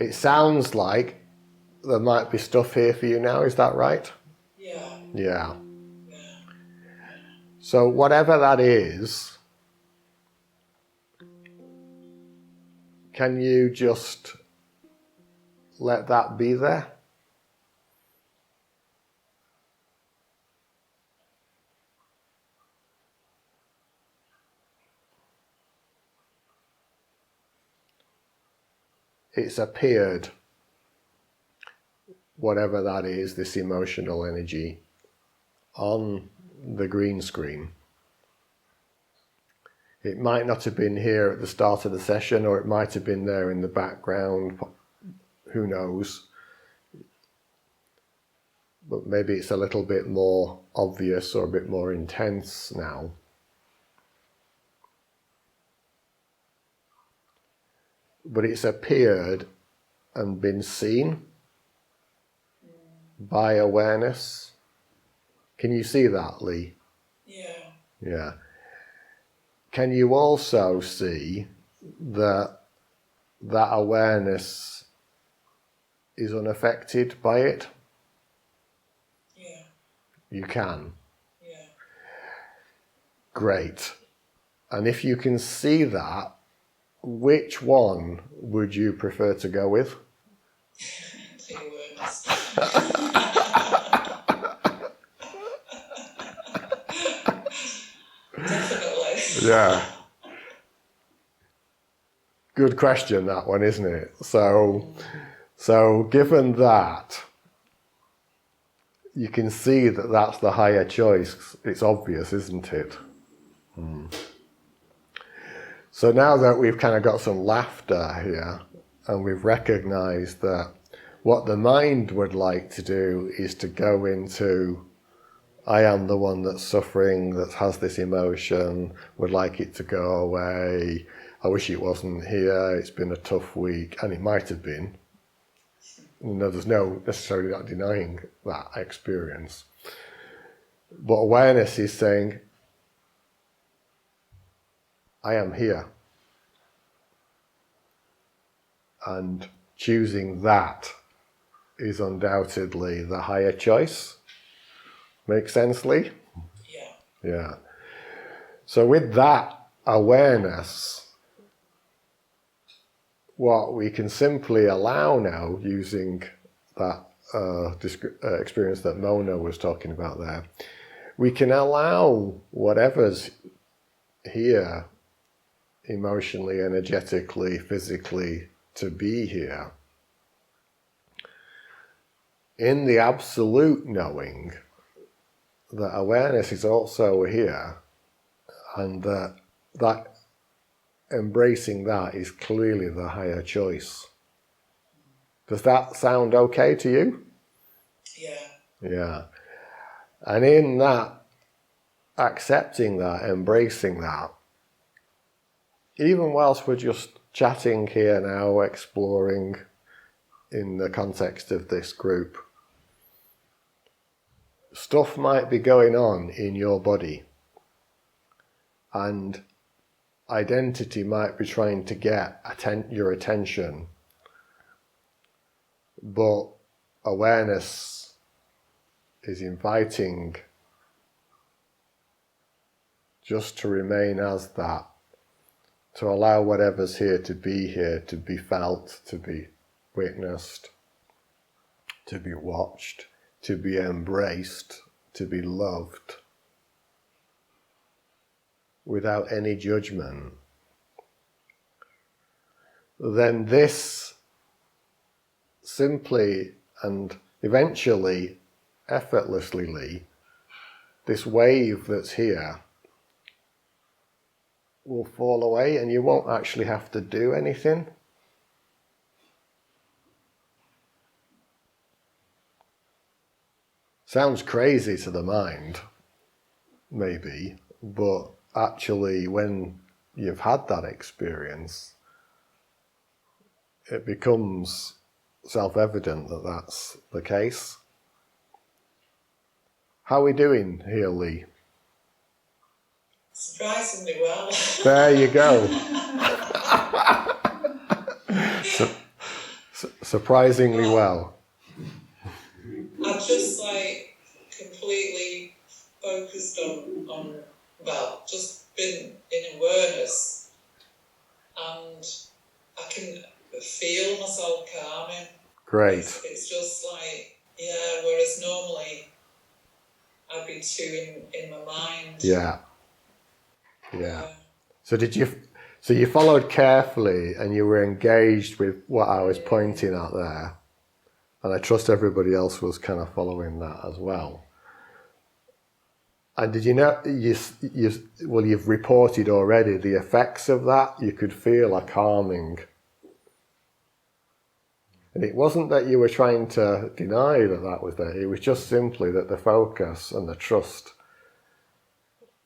It sounds like there might be stuff here for you now, is that right? Yeah. Yeah. So whatever that is, can you just let that be there? It's appeared, whatever that is, this emotional energy, on the green screen. It might not have been here at the start of the session, or it might have been there in the background, who knows. But maybe it's a little bit more obvious or a bit more intense now. But it's appeared and been seen by awareness. Can you see that, Lee? Yeah. Yeah. Can you also see that that awareness is unaffected by it? Yeah. You can. Yeah. Great. And if you can see that, which one would you prefer to go with? The awareness. Definitely. Yeah. Good question, that one, isn't it? So given that, you can see that that's the higher choice. It's obvious, isn't it? So now that we've kind of got some laughter here, and we've recognized that what the mind would like to do is to go into, I am the one that's suffering, that has this emotion, would like it to go away, I wish it wasn't here, it's been a tough week, and it might have been. No, there's no necessarily not denying that experience. But awareness is saying, I am here. And choosing that is undoubtedly the higher choice. Make sense, Lee? Yeah. Yeah. So with that awareness, what we can simply allow now, using that experience that Mona was talking about there, we can allow whatever's here, emotionally, energetically, physically, to be here, in the absolute knowing that awareness is also here, and that embracing that is clearly the higher choice. Does that sound okay to you? Yeah. Yeah. And in that, accepting that, embracing that, even whilst we're just chatting here now, exploring in the context of this group, stuff might be going on in your body, and identity might be trying to get your attention, but awareness is inviting just to remain as that, to allow whatever's here, to be felt, to be witnessed, to be watched, to be embraced, to be loved, without any judgment. Then this simply and eventually, effortlessly, this wave that's here will fall away, and you won't actually have to do anything. Sounds crazy to the mind, maybe, but actually when you've had that experience, it becomes self-evident that that's the case. How are we doing here, Lee? Surprisingly well. There you go. Surprisingly well. I just like completely focused on well, just been in awareness, and I can feel myself calming. Great. It's just like, yeah, whereas normally I'd be too in my mind. Yeah. So so you followed carefully and you were engaged with what I was pointing at there. And I trust everybody else was kind of following that as well. And did you know, you've reported already the effects of that. You could feel a calming. And it wasn't that you were trying to deny that that was there. It was just simply that the focus and the trust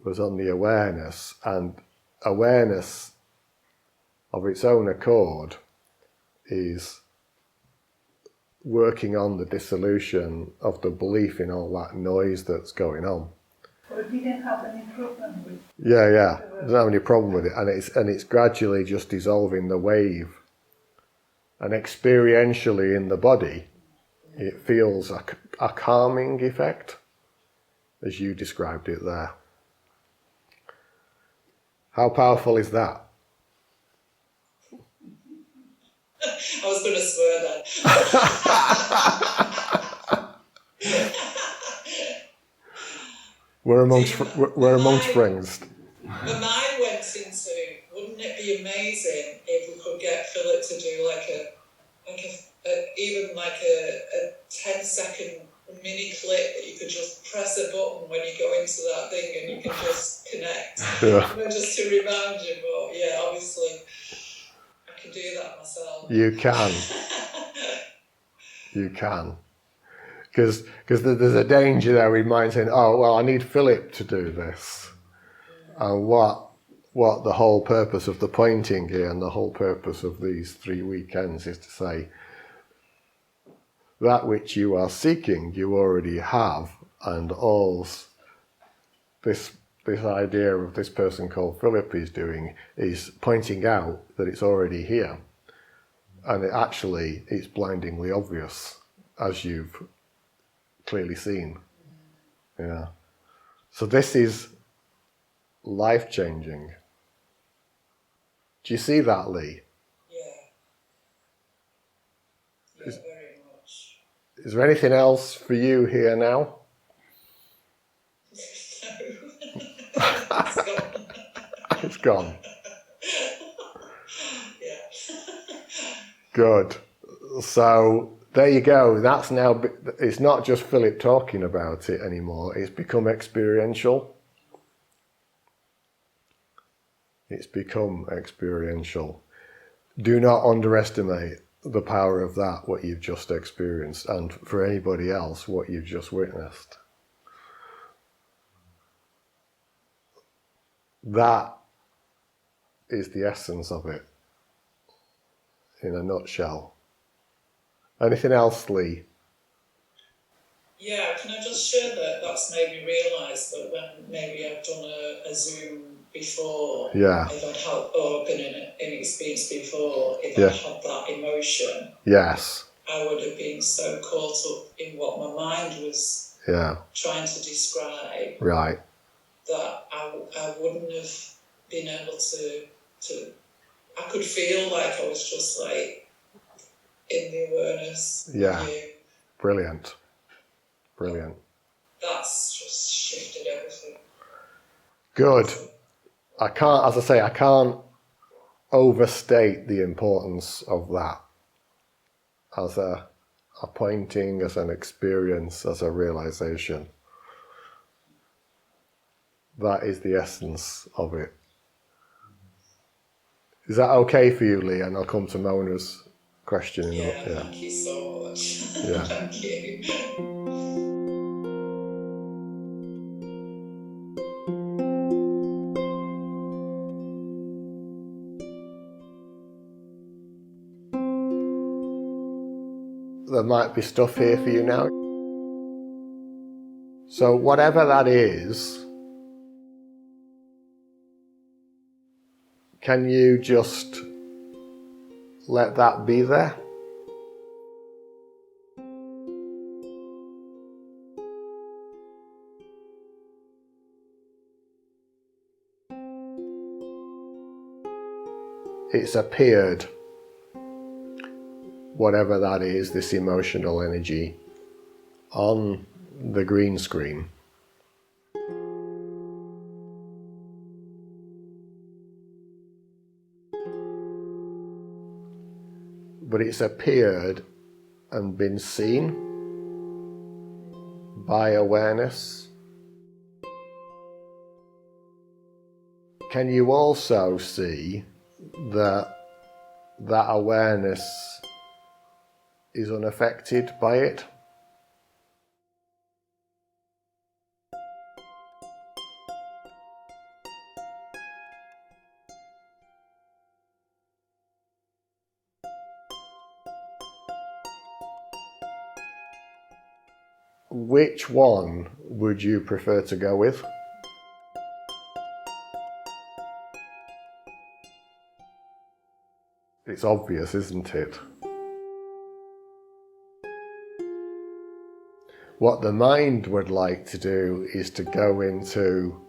was on the awareness, and awareness of its own accord is working on the dissolution of the belief in all that noise that's going on. Well, it didn't have any problem with. Yeah. Doesn't have any problem with it, and it's gradually just dissolving the wave. And experientially in the body, it feels a calming effect, as you described it there. How powerful is that? I was going to swear then. We're amongst friends. My mind went into, wouldn't it be amazing if we could get Philip to do even like a 10-second mini clip that you could just press a button when you go into that thing and you can just connect. Yeah. Just to remind you, but yeah, obviously I can do that myself. You can. You can. Because there's a danger there with mind saying, oh, well, I need Philip to do this. And what the whole purpose of the pointing here and the whole purpose of these 3 weekends is to say, that which you are seeking, you already have, and all this idea of this person called Philip is doing is pointing out that it's already here. And it's blindingly obvious, as you've clearly seen. Yeah. So this is life-changing. Do you see that, Lee? Yeah, very much. Is there anything else for you here now? It's gone. Yeah. Good. So there you go. That's now, it's not just Philip talking about it anymore. It's become experiential. It's become experiential. Do not underestimate the power of that, what you've just experienced, and for anybody else, what you've just witnessed. That is the essence of it, in a nutshell. Anything else, Lee? Yeah, can I just share that that's made me realise that when maybe I've done a Zoom before, Yeah. if I'd had, or been in an experience before, if Yeah. I'd had that emotion, Yes. I would have been so caught up in what my mind was trying to describe, Right. that I wouldn't have been able to I could feel like I was just like in the awareness. Yeah. With you. Brilliant. That's just shifted everything. Good. I can't overstate the importance of that as a pointing, as an experience, as a realization. That is the essence of it. Is that okay for you, Lee? And I'll come to Mona's question. Thank you so much. Yeah. Thank you. There might be stuff here for you now. So whatever that is, can you just let that be there? it's appeared, whatever that is, this emotional energy, on the green screen. But it's appeared and been seen by awareness. Can you also see that that awareness is unaffected by it? Which one would you prefer to go with? It's obvious, isn't it? What the mind would like to do is to go into,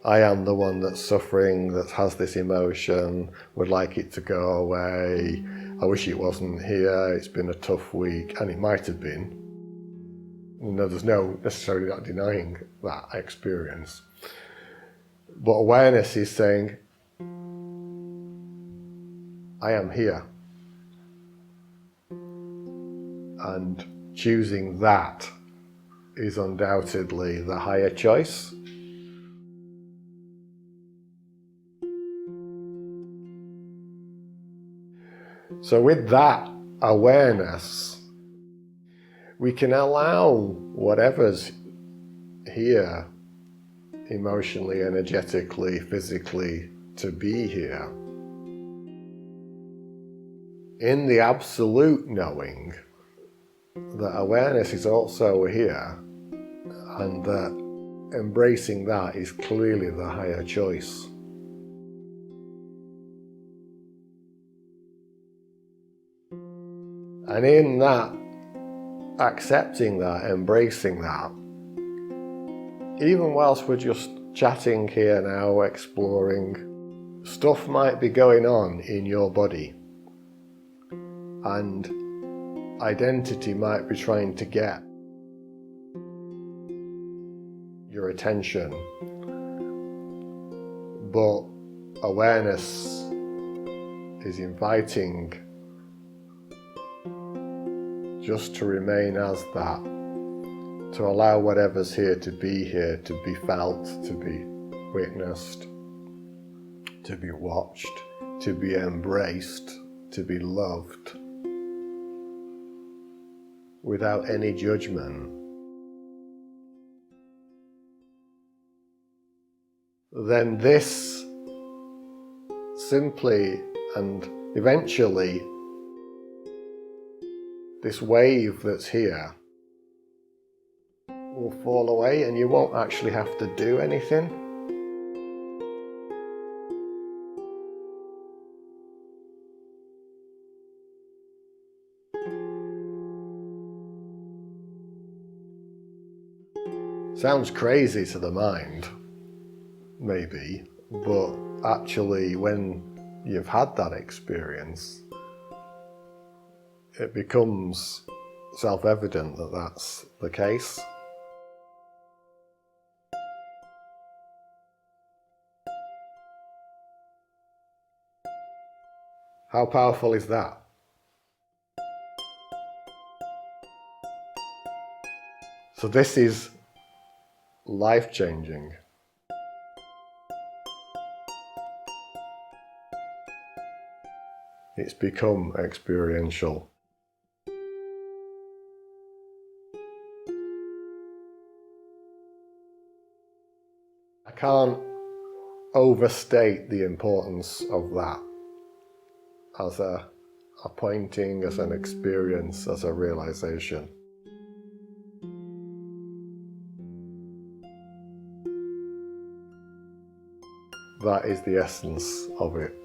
I am the one that's suffering, that has this emotion, would like it to go away, I wish it wasn't here, it's been a tough week, and it might have been. No, there's no necessarily not denying that experience. But awareness is saying, I am here. And choosing that is undoubtedly the higher choice. So with that awareness, we can allow whatever's here, emotionally, energetically, physically, to be here. In the absolute knowing that awareness is also here, and that embracing that is clearly the higher choice. And in that, accepting that, embracing that, even whilst we're just chatting here now, exploring, stuff might be going on in your body, and identity might be trying to get your attention, but awareness is inviting just to remain as that, to allow whatever's here, to be felt, to be witnessed, to be watched, to be embraced, to be loved, without any judgment. Then this simply and eventually, this wave that's here will fall away and you won't actually have to do anything. Sounds crazy to the mind, maybe, but actually when you've had that experience, it becomes self-evident that that's the case. How powerful is that? So this is life-changing. It's become experiential. I can't overstate the importance of that as a pointing, as an experience, as a realization. That is the essence of it.